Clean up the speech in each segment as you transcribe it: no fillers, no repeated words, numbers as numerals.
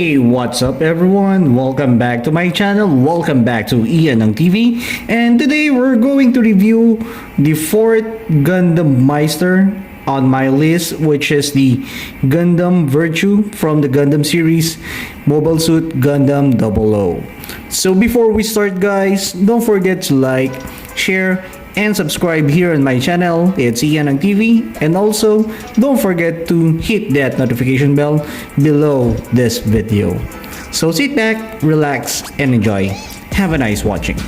Hey, what's up everyone? Welcome back to my channel. Welcome back to Ian ng TV. And today we're going to review the fourth Gundam Meister on my list, which is the Gundam Virtue from the Gundam series Mobile Suit Gundam 00. So before we start guys, don't forget to like, share, and subscribe here on my channel. It's Ian ng TV, and also don't forget to hit that notification bell below this video. So sit back, relax, and enjoy. Have a nice watching.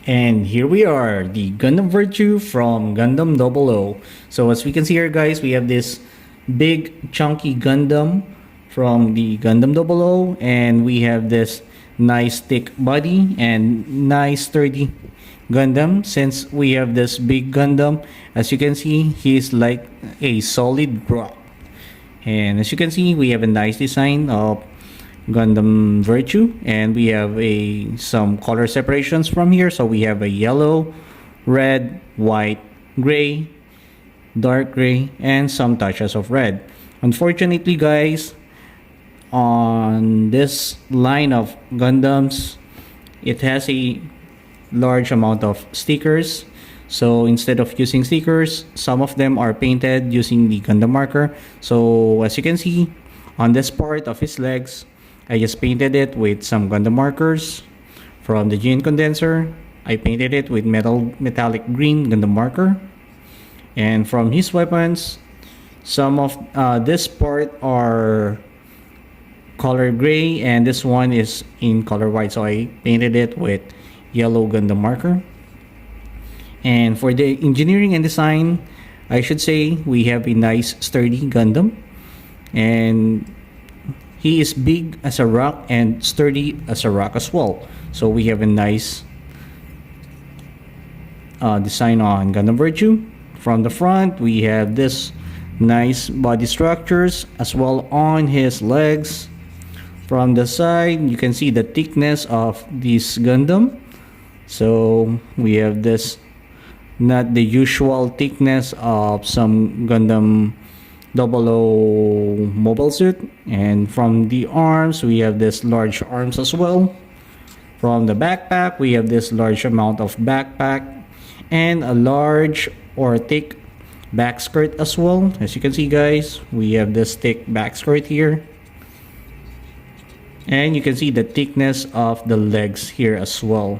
And here we are, the Gundam Virtue from Gundam 00. So as we can see here guys, we have this big chunky Gundam from the Gundam 00, and we have this nice thick body and nice sturdy Gundam. Since we have this big Gundam, as you can see, he's like a solid rock. And as you can see, we have a nice design of Gundam Virtue, and we have some color separations from here. So we have a yellow, red, white, gray, dark gray, and some touches of red. Unfortunately guys, on this line of Gundams, it has a large amount of stickers. So instead of using stickers, some of them are painted using the Gundam marker. So as you can see, on this part of his legs, I just painted it with some Gundam markers. From the GN condenser, I painted it with metallic green Gundam marker. And from his weapons, some of this part are color gray, and this one is in color white, so I painted it with yellow Gundam marker. And for the engineering and design, I should say we have a nice sturdy Gundam, and he is big as a rock and sturdy as a rock as well. So we have a nice design on Gundam Virtue. From the front, we have this nice body structures as well on his legs. From the side, you can see the thickness of this Gundam. So we have this, not the usual thickness of some Gundam 00 mobile suit. And from the arms, we have this large arms as well. From the backpack, we have this large amount of backpack and a large or thick back skirt as well. As you can see guys, we have this thick back skirt here. And you can see the thickness of the legs here as well.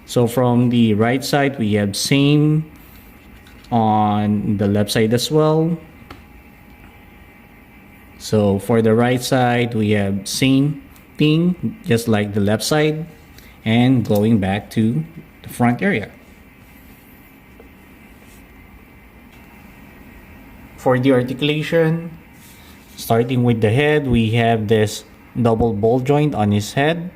So from the right side, we have same on the left side as well. So for the right side, we have same thing just like the left side, and going back to the front area. For the articulation, starting with the head, we have this double ball joint on his head.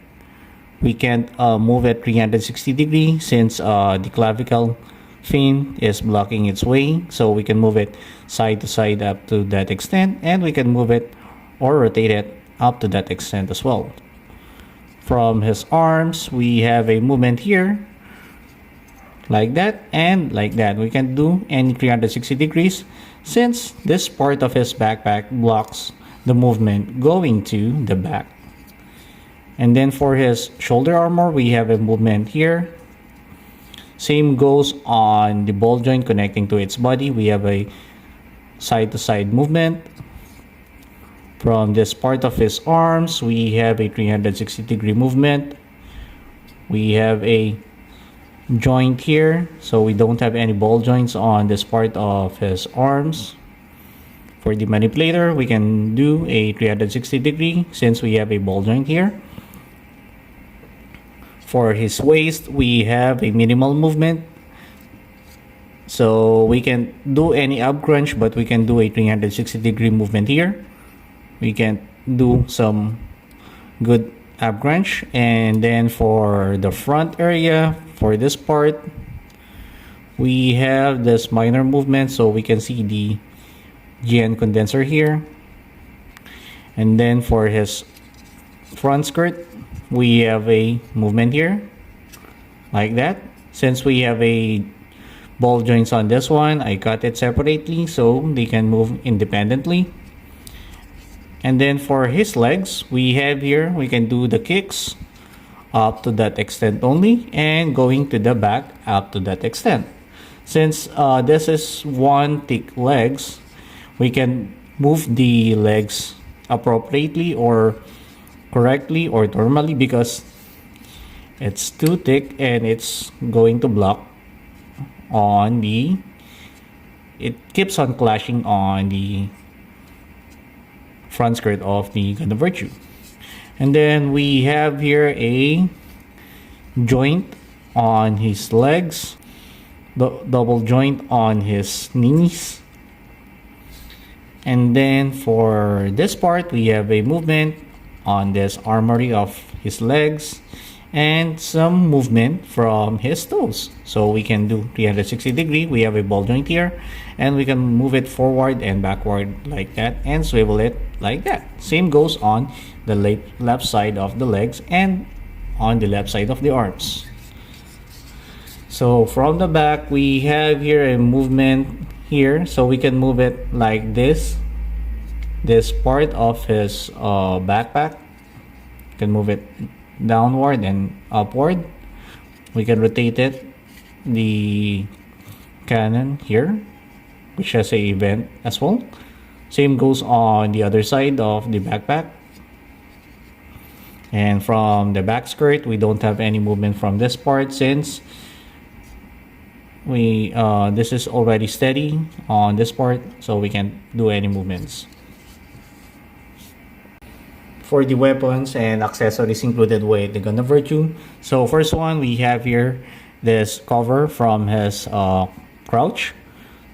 We can't move it 360 degrees since the clavicle fin is blocking its way, so we can move it side to side up to that extent, and we can move it or rotate it up to that extent as well. From his arms, we have a movement here like that and like that. We can do any 360 degrees since this part of his backpack blocks the movement going to the back. And then for his shoulder armor, we have a movement here. Same goes on the ball joint connecting to its body. We have a side to side movement. From this part of his arms, we have a 360 degree movement. We have a joint here, so we don't have any ball joints on this part of his arms. For the manipulator, we can do a 360 degree since we have a ball joint here. For his waist, we have a minimal movement, so we can do any ab crunch, but we can do a 360 degree movement here. We can do some good ab crunch. And then for the front area, for this part, we have this minor movement, so we can see the GN condenser here. And then for his front skirt, we have a movement here like that. Since we have a ball joints on this one. I cut it separately so they can move independently. And then for his legs, we have here, we can do the kicks up to that extent only, and going to the back up to that extent. Since this is one thick legs, we can move the legs appropriately or correctly or normally, because it's too thick and it's going to block on the, it keeps on clashing on the front skirt of the Gundam Virtue. And then we have here a joint on his legs, the double joint on his knees. And then for this part, we have a movement on this armory of his legs and some movement from his toes. So we can do 360-degree. We have a ball joint here, and we can move it forward and backward like that and swivel it like that. Same goes on the left side of the legs and on the left side of the arms. So from the back, we have here a movement here, so we can move it like this part of his backpack. You can move it downward and upward. We can rotate it, the cannon here, which has a vent as well. Same goes on the other side of the backpack. And from the back skirt, we don't have any movement from this part, since we this is already steady on this part, so we can't do any movements. For the weapons and accessories included with the Gundam Virtue, so first one, we have here this cover from his crouch.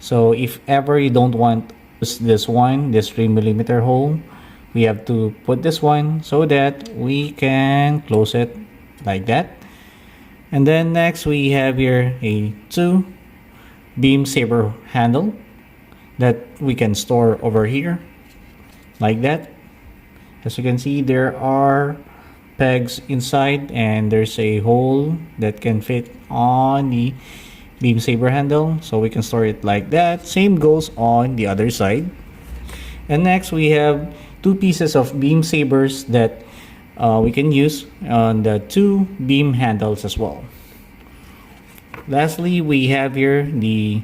So if ever you don't want this one, this 3mm hole, we have to put this one so that we can close it like that. And then next, we have here a 2 beam saber handle that we can store over here like that. As you can see, there are pegs inside, and there's a hole that can fit on the beam saber handle, so we can store it like that. Same goes on the other side. And next, we have 2 pieces of beam sabers that we can use on the 2 beam handles as well. Lastly, we have here the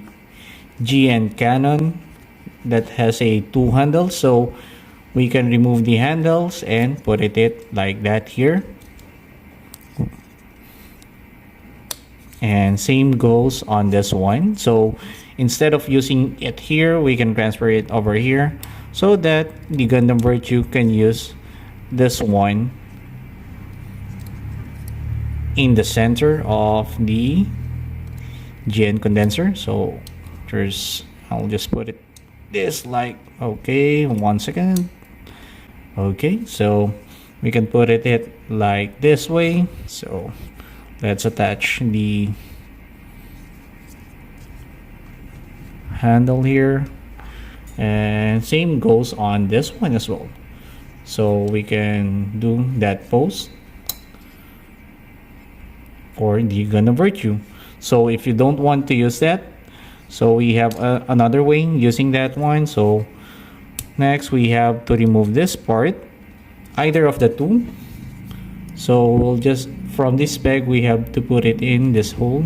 GN cannon that has a 2 handles, so we can remove the handles and put it like that here. And same goes on this one. So instead of using it here, we can transfer it over here so that the Gundam Virtue can use this one in the center of the GN condenser. So I'll just put it this like, okay, 1 second. Okay, so we can put it like this way. So let's attach the handle here, and same goes on this one as well. So we can do that pose for the Gundam Virtue. So if you don't want to use that, so we have another way using that one. So next, we have to remove this part, either of the 2. So we'll just, from this peg, we have to put it in this hole.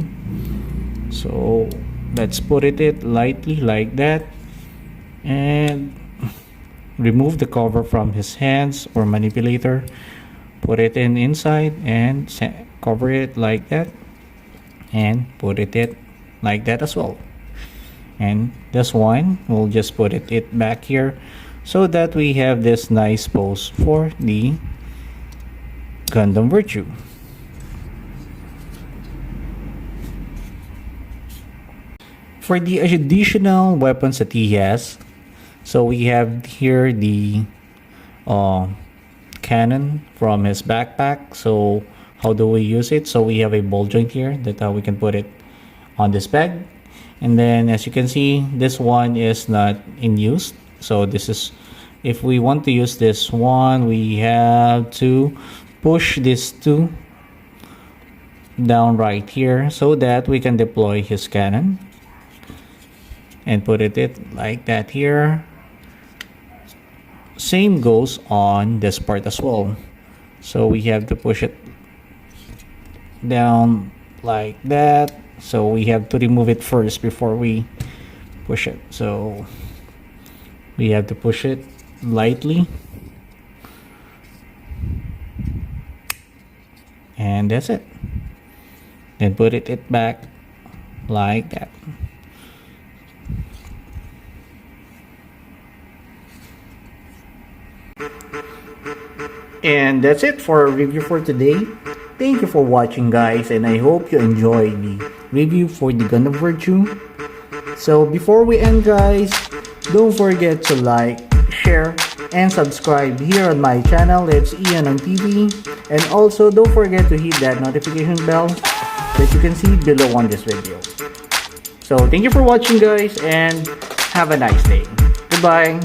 So let's put it lightly like that, and remove the cover from his hands or manipulator, put it inside and cover it like that, and put it like that as well. And this one, we'll just put it back here so that we have this nice pose for the Gundam Virtue. For the additional weapons that he has, so we have here the cannon from his backpack. So how do we use it? So we have a ball joint here that we can put it on this bag. And then as you can see, this one is not in use. So this is, if we want to use this one, we have to push this 2 down right here so that we can deploy his cannon. and put it like that here. Same goes on this part as well. So we have to push it down like that. So we have to remove it first before we push it. So we have to push it lightly. And that's it. Then put it back like that. And that's it for our review for today. Thank you for watching, guys, and I hope you enjoyed the review for the Gundam Virtue. So before we end, guys, don't forget to like, share, and subscribe here on my channel. It's Ian on TV. And also don't forget to hit that notification bell that you can see below on this video. So thank you for watching, guys, and have a nice day. Goodbye.